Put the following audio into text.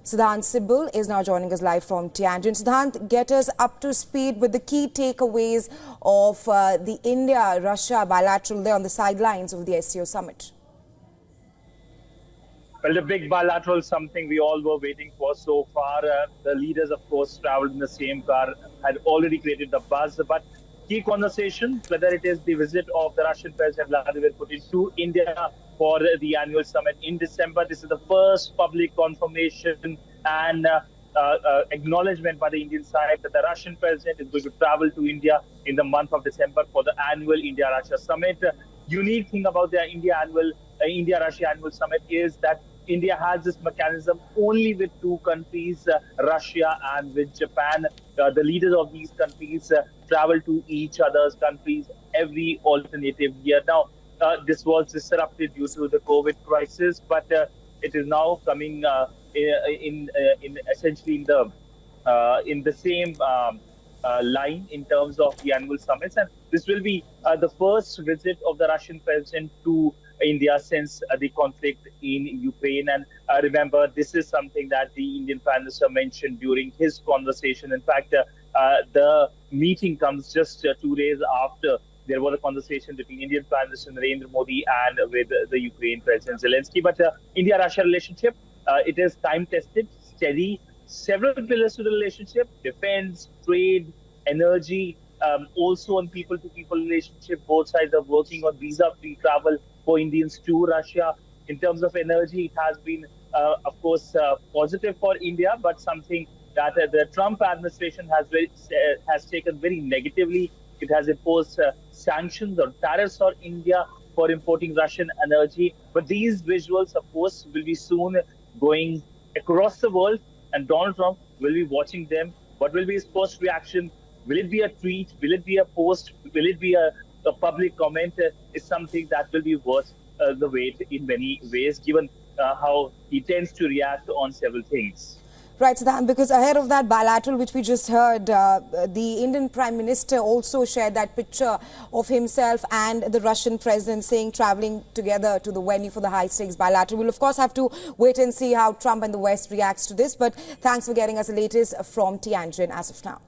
Siddhant Sibul is now joining us live from Tianjin. Siddhant, get us up to speed with the key takeaways of the India-Russia bilateral there on the sidelines of the SCO Summit. Well, the big bilateral, something we all were waiting for so far. The leaders, of course, traveled in the same car, had already created the buzz. But key conversation, whether it is the visit of the Russian President Vladimir Putin to India for the annual summit in December. This is the first public confirmation and acknowledgement by the Indian side that the Russian president is going to travel to India in the month of December for the annual India-Russia summit. Unique thing about the India-Russia annual summit is that India has this mechanism only with two countries, Russia and with Japan. The leaders of these countries travel to each other's countries every alternative year. Now, this was disrupted due to the COVID crisis, but it is now coming essentially in the same line in terms of the annual summits, and this will be the first visit of the Russian president to India since the conflict in Ukraine. And remember, this is something that the Indian Prime Minister mentioned during his conversation. In fact, the meeting comes just 2 days after there was a conversation between Indian Prime Minister Narendra Modi and with the Ukraine President Zelensky. But India-Russia relationship, it is time-tested, steady, several pillars to the relationship: defense, trade, energy, also on people-to-people relationship. Both sides are working on visa-free travel for Indians to Russia. In terms of energy, it has been, of course, positive for India, but something that the Trump administration has taken very negatively. It has imposed sanctions or tariffs on India for importing Russian energy. But these visuals, of course, will be soon going across the world, and Donald Trump will be watching them. What will be his first reaction? Will it be a tweet? Will it be a post? Will it be a public comment? Is something that will be worth the wait in many ways, given how he tends to react on several things. Right, Siddhant, because ahead of that bilateral which we just heard, the Indian Prime Minister also shared that picture of himself and the Russian President saying traveling together to the venue for the high-stakes bilateral. We'll of course have to wait and see how Trump and the West reacts to this, but thanks for getting us the latest from Tianjin as of now.